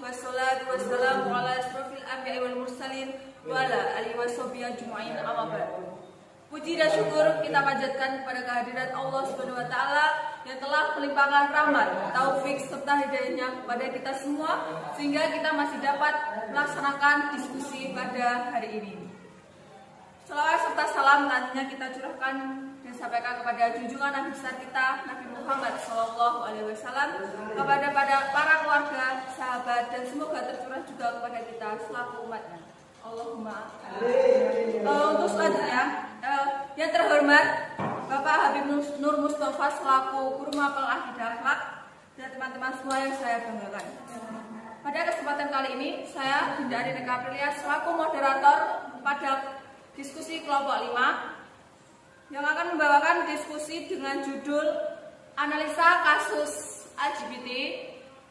wassalatu wassalamu ala asrofil anbiya'i wal mursalin wa ala alihi washabihi ajma'in, amma ba'du. Puji dan syukur kita panjatkan kepada kehadirat Allah Subhanahu wa taala yang telah melimpahkan rahmat, taufik serta hidayahnya kepada kita semua sehingga kita masih dapat melaksanakan diskusi pada hari ini. Selawat serta salam nantinya kita curahkan dan sampaikan kepada junjungan Nabi besar kita Nabi Muhammad SAW, kepada para keluarga, sahabat, dan semoga tercurah juga kepada kita selaku umatnya. Allahumma amin. Untuk selanjutnya, yang terhormat Bapak Habib Nur Mustafa selaku Guru Mapel Akidah Akhlak dan teman-teman semua yang saya banggakan. Pada kesempatan kali ini, saya Dinda Arineka Aprilia selaku moderator pada diskusi kelompok 5 yang akan membawakan diskusi dengan judul analisa kasus LGBT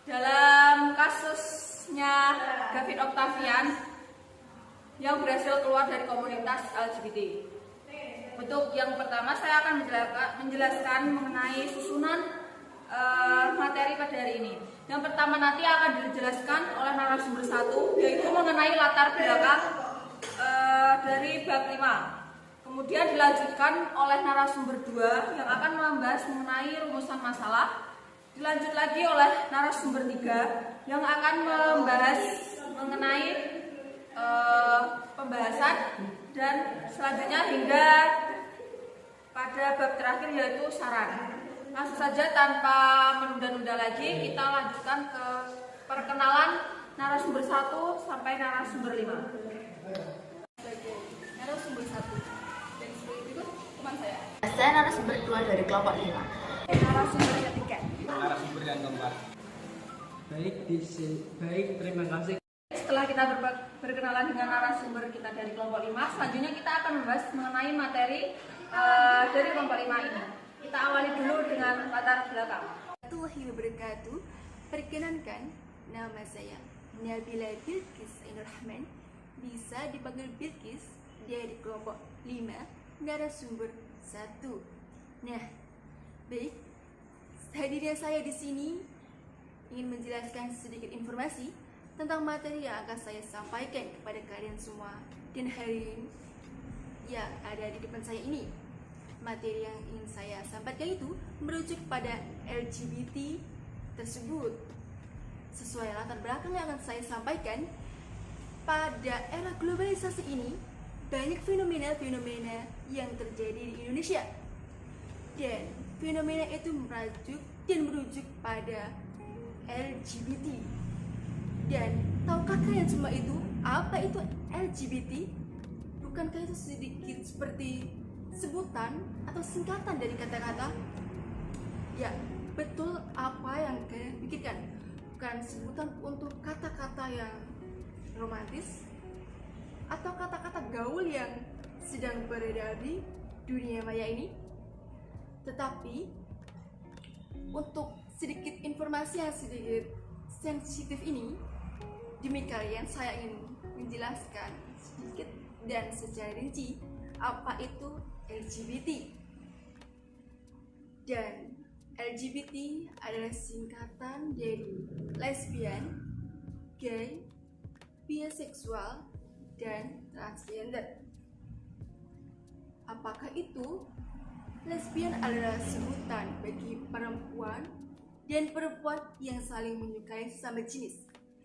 dalam kasusnya David Octavian yang berhasil keluar dari komunitas LGBT. Untuk yang pertama, saya akan menjelaskan mengenai susunan materi pada hari ini. Yang pertama nanti akan dijelaskan oleh narasumber 1, yaitu mengenai latar belakang dari bab 5. Kemudian dilanjutkan oleh narasumber 2 yang akan membahas mengenai rumusan masalah. Dilanjut lagi oleh narasumber 3 yang akan membahas mengenai pembahasan, dan selanjutnya hingga pada bab terakhir yaitu saran. Langsung saja tanpa menunda-nunda lagi, kita lanjutkan ke perkenalan narasumber 1 sampai narasumber 5. Narasumber 1 dan sebagai berikut teman saya. Saya narasumber 2 dari kelompok 5. Narasumber ketiga. Narasumber yang keempat. Baik, terima kasih. Setelah kita berkenalan dengan narasumber kita dari kelompok 5, selanjutnya kita akan membahas mengenai materi dari kelompok 5 ini. Kita awali dulu dengan latar belakang. Warahmatullahi wabarakatuh. Perkenankan, nama saya Nabila Bilqis Ainur Rahman, bisa dipanggil Bilqis, dari kelompok 5, narasumber 1. Nah, baik, hadirnya saya di sini ingin menjelaskan sedikit informasi tentang materi yang akan saya sampaikan kepada kalian semua. Dan hari ini yang ada di depan saya ini, materi yang ingin saya sampaikan itu merujuk pada LGBT tersebut. Sesuai latar belakang yang akan saya sampaikan, pada era globalisasi ini banyak fenomena-fenomena yang terjadi di Indonesia, dan fenomena itu merujuk pada LGBT. Dan tahukah kalian semua itu apa itu LGBT? Bukankah itu sedikit seperti sebutan atau singkatan dari kata-kata? Ya, betul apa yang kalian pikirkan. Bukan sebutan untuk kata-kata yang romantis atau kata-kata gaul yang sedang beredar di dunia maya ini. Tetapi untuk sedikit informasi yang sedikit sensitif ini, demi kalian saya ingin menjelaskan sedikit dan secara rinci apa itu LGBT. Dan LGBT adalah singkatan dari lesbian, gay, biseksual, dan transgender. Apakah itu? Lesbian adalah sebutan bagi perempuan dan perempuan yang saling menyukai sesama jenis.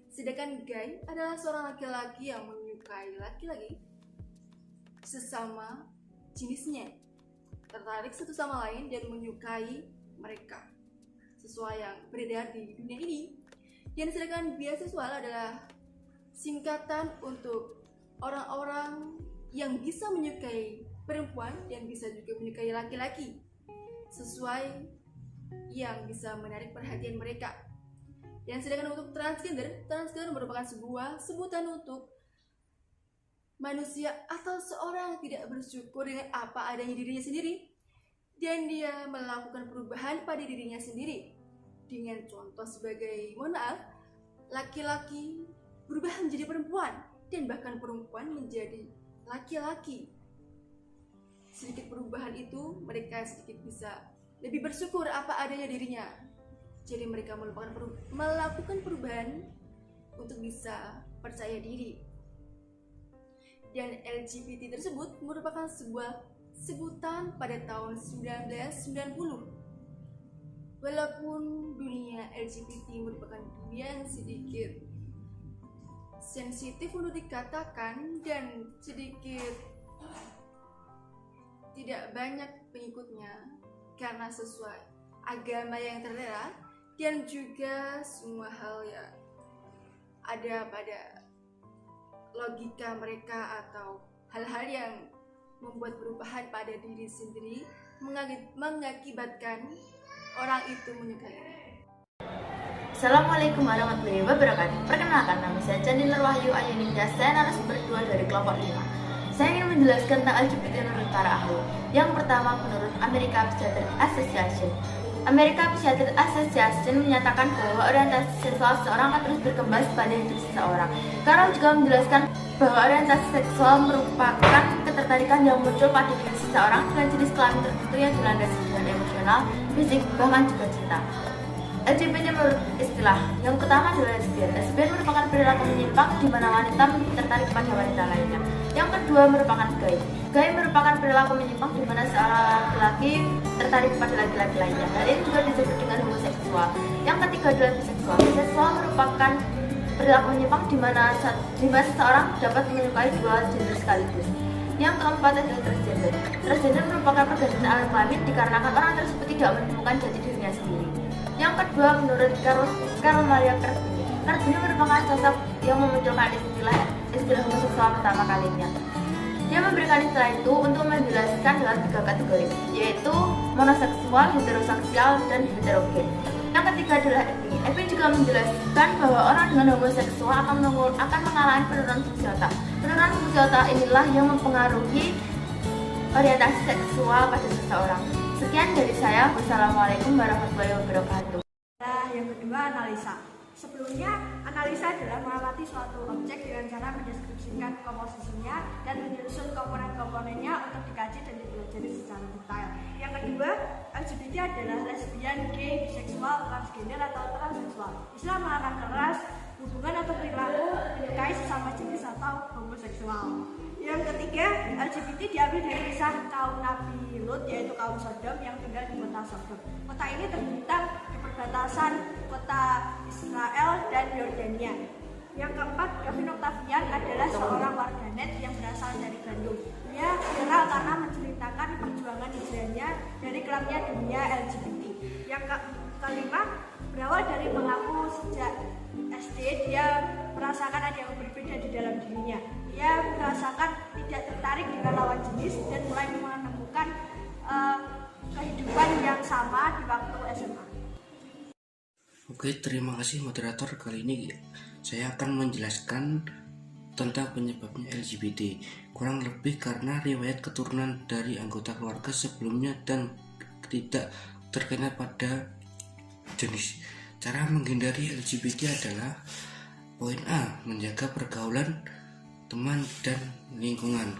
Sedangkan gay adalah seorang laki-laki yang menyukai laki-laki sesama jenisnya, tertarik satu sama lain dan menyukai mereka sesuai yang beredar di dunia ini. Dan sedangkan biseksual adalah singkatan untuk orang-orang yang bisa menyukai perempuan dan bisa juga menyukai laki-laki sesuai yang bisa menarik perhatian mereka. Dan sedangkan untuk transgender merupakan sebuah sebutan untuk manusia atau seorang yang tidak bersyukur dengan apa adanya dirinya sendiri, dan dia melakukan perubahan pada dirinya sendiri. Dengan contoh sebagai, mohon maaf, laki-laki berubah menjadi perempuan dan bahkan perempuan menjadi laki-laki. Sedikit perubahan itu mereka sedikit bisa lebih bersyukur apa adanya dirinya. Jadi mereka melakukan perubahan untuk bisa percaya diri. Dan LGBT tersebut merupakan sebuah sebutan pada tahun 1990. Walaupun dunia LGBT merupakan dunia yang sedikit sensitif untuk dikatakan dan sedikit tidak banyak pengikutnya karena sesuai agama yang tertera dan juga semua hal yang ada pada logika mereka atau hal-hal yang membuat perubahan pada diri sendiri mengakibatkan orang itu menyukainya. Assalamualaikum warahmatullahi wabarakatuh. Perkenalkan, nama saya Chandler Wahyu Ayuninda. Saya narasumber kedua dari kelompok 5. Saya ingin menjelaskan tentang LGBT menurut para ahli. Yang pertama, menurut American Psychiatric Association. American Psychiatric Association menyatakan bahwa orientasi seksual seseorang akan terus berkembang pada hidup seseorang. Carroll juga menjelaskan bahwa orientasi seksual merupakan ketertarikan yang muncul pada diri seseorang dengan jenis kelamin tertentu yang dilandasi dengan emosional, fisik, bahkan juga cinta. LGBT menurut istilah yang pertama adalah lesbian. Lesbian merupakan perilaku menyimpang di mana wanita tertarik pada wanita lainnya. Yang kedua merupakan gay. Gay merupakan perilaku menyimpang di mana seorang laki-laki tertarik pada laki-laki lainnya. Hal ini juga disebut dengan homoseksual. Yang ketiga adalah biseksual. Biseksual merupakan perilaku menyimpang di mana seseorang dapat menyukai dua gender sekaligus. Yang keempat adalah transgender. Transgender merupakan pergantian alat kelamin dikarenakan orang tersebut tidak menemukan jati dirinya sendiri. Yang kedua, menurut Carl Maria Carbini. Carbini merupakan sosok yang memunculkan istilah homoseksual pertama kalinya. Dia memberikan istilah itu untuk menjelaskan dalam 3 kategori, yaitu monoseksual, heteroseksual, dan heterogen. Yang ketiga adalah Epi. Epi juga menjelaskan bahwa orang dengan homoseksual akan mengalami penurunan fungsi otak. Penurunan fungsi otak inilah yang mempengaruhi orientasi seksual pada seseorang. Sekian dari saya. Wassalamualaikum warahmatullahi wabarakatuh. Yang kedua, analisa. Sebelumnya, analisa adalah mengamati suatu objek dengan cara mendeskripsikan komposisinya dan menyusun komponen-komponennya untuk dikaji dan dipelajari secara detail. Yang kedua, LGBT adalah lesbian, gay, biseksual, transgender atau transseksual. Istilah melarang keras hubungan atau perilaku menyukai sesama jenis atau homoseksual. Yang ketiga, LGBT diambil dari kisah kaum Nabi Lut, yaitu kaum Sodom yang tinggal di kota Sodom. Kota ini terbentang di perbatasan kota Israel dan Yordania. Yang keempat, Gavin Octavian adalah seorang warganet yang berasal dari Bandung. Dia viral karena menceritakan perjuangan hijrahnya dari gelapnya dunia LGBT. Yang kelima, berawal dari mengaku sejak SD dia merasakan ada yang berbeda di dalam dirinya. Dia merasakan tidak tertarik dengan lawan jenis dan mulai menemukan kehidupan yang sama di waktu SMA. Oke, terima kasih moderator. Kali ini saya akan menjelaskan tentang penyebabnya LGBT. Kurang lebih karena riwayat keturunan dari anggota keluarga sebelumnya dan tidak terkena pada jenis. Cara menghindari LGBT adalah poin A, menjaga pergaulan teman dan lingkungan.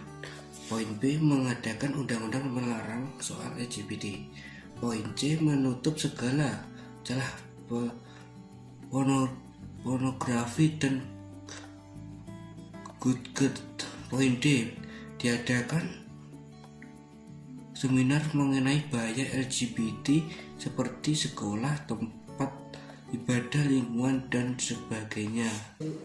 Poin B, mengadakan undang-undang melarang soal LGBT. Poin C, menutup segala celah pornografi dan good. Poin D, diadakan seminar mengenai bahaya LGBT seperti sekolah, tempat ibadah, lingkungan, dan sebagainya.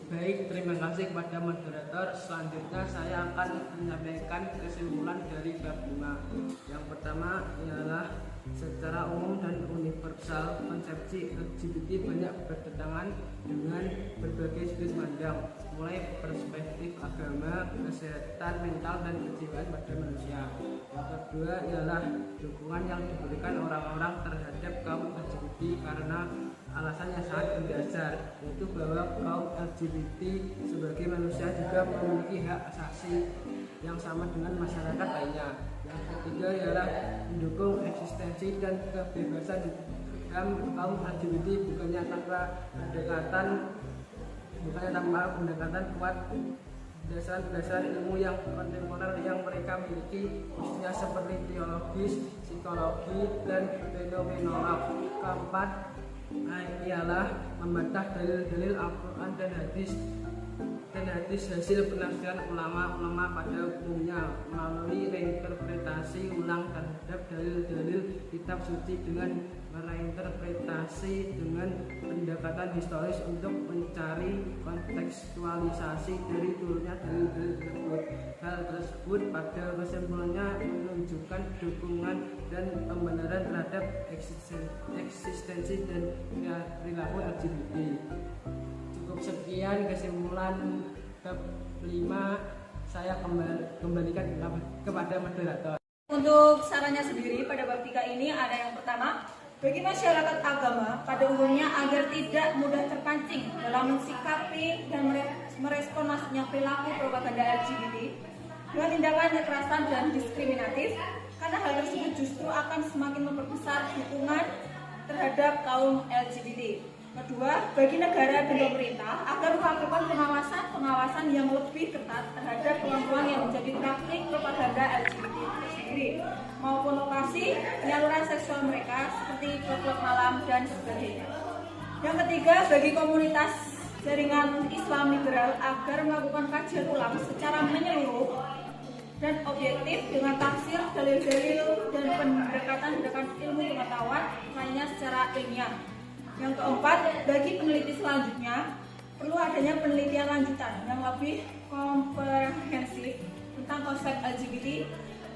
Baik, terima kasih kepada moderator. Selanjutnya saya akan menyampaikan kesimpulan dari bab 5. Yang pertama ialah secara umum dan universal konsepsi LGBT banyak bertentangan dengan berbagai sudut pandang, mulai perspektif agama, kesehatan mental, dan kejiwaan pada manusia. Yang kedua ialah dukungan yang diberikan orang-orang terhadap kaum LGBT karena alasan yang sangat mendasar, yaitu bahwa kaum LGBT sebagai manusia juga memiliki hak asasi yang sama dengan masyarakat lainnya. Yang ketiga ialah mendukung eksistensi dan kebebasan kaum LGBT bukannya tanpa pendekatan kuat dasar-dasar ilmu yang kontemporer yang mereka miliki, khususnya seperti teologis, psikologi, dan fenomenologi. Keempat, ialah membantah dalil-dalil Al-Quran dan hadis hasil penafsiran ulama-ulama pada umumnya melalui reinterpretasi ulang terhadap dalil-dalil kitab suci dengan mereinterpretasi dengan pendekatan historis untuk mencari kontekstualisasi dari turunnya dalil-dalil tersebut. Hal tersebut pada kesimpulannya menunjukkan dukungan dan pembenaran terhadap eksistensi dan perilaku LGBT. Cukup sekian kesimpulan bab 5, saya kembalikan kepada moderator. Untuk sarannya sendiri pada bab 3 ini ada yang pertama, bagi masyarakat agama pada umumnya agar tidak mudah terpancing dalam mensikapi dan merespon masuknya perilaku propaganda LGBT dengan tindakan kekerasan dan diskriminatif, karena hal tersebut justru akan semakin memperbesar dukungan terhadap kaum LGBT. Kedua, bagi negara dan pemerintah agar melakukan pengawasan yang lebih ketat terhadap kelompok yang menjadi praktik propaganda LGBT itu sendiri, maupun lokasi penyaluran seksual mereka seperti klub-klub malam dan sebagainya. Yang ketiga, bagi komunitas jaringan Islam liberal agar melakukan kajian ulang secara menyeluruh dan objektif dengan tafsir, dalil-dalil, dan pendekatan ilmu pengetahuan lainnya secara ilmiah. Yang keempat, bagi peneliti selanjutnya perlu adanya penelitian lanjutan yang lebih komprehensif tentang konsep LGBT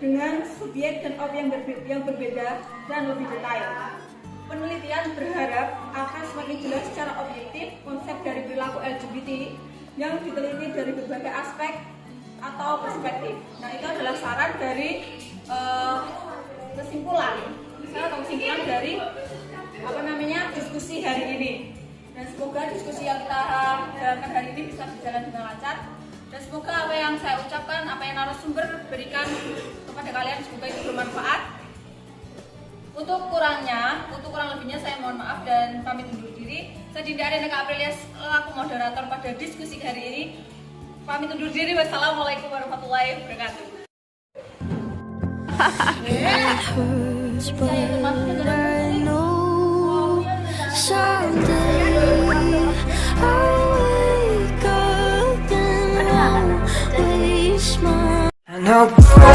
dengan subjek dan objek yang berbeda dan lebih detail. Penelitian berharap akan semakin jelas secara objektif konsep dari perilaku LGBT yang diteliti dari berbagai aspek atau perspektif. Nah, itu adalah saran dari kesimpulan dari diskusi hari ini. Dan semoga diskusi yang kita jalankan hari ini bisa berjalan dengan lancar. Dan semoga apa yang saya ucapkan, apa yang narasumber berikan kepada kalian, semoga itu bermanfaat. Untuk kurang lebihnya saya mohon maaf dan pamit undur diri. Saya Dinda Arena Aprilia selaku moderator pada diskusi hari ini. Pamit undur diri. Wassalamualaikum warahmatullahi wabarakatuh. Perkenalkan nama saya